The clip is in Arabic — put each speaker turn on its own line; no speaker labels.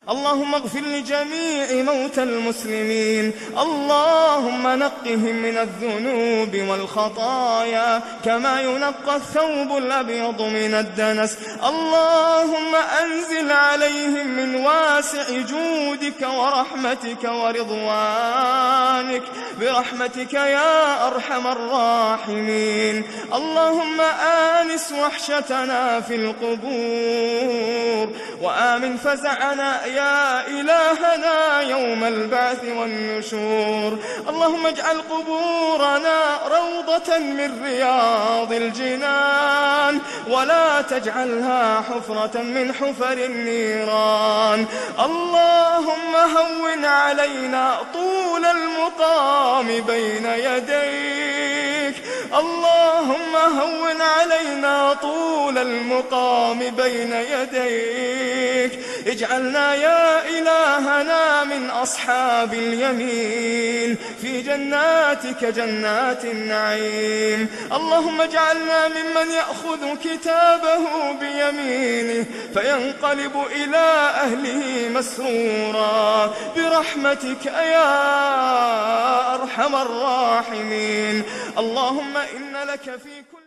اللهم اغفر لجميع موتى المسلمين، اللهم نقهم من الذنوب والخطايا كما ينقى الثوب الأبيض من الدنس. اللهم أنزل عليهم من واسع جودك ورحمتك ورضوانك برحمتك يا أرحم الراحمين. اللهم آنس وحشتنا في القبور وآمن فزعنا يا إلهنا يوم البعث والنشور. اللهم اجعل قبورنا روضة من رياض الجنان ولا تجعلها حفرة من حفر النيران. اللهم هون علينا طول المقام بين يديك، اللهم هون علينا طول المقام بين يديك. اجعلنا يا إلهنا من أصحاب اليمين في جناتك جنات النعيم. اللهم اجعلنا ممن يأخذ كتابه بيمينه فينقلب إلى أهله مسرورا برحمتك يا أرحم الراحمين. اللهم إن لك في كل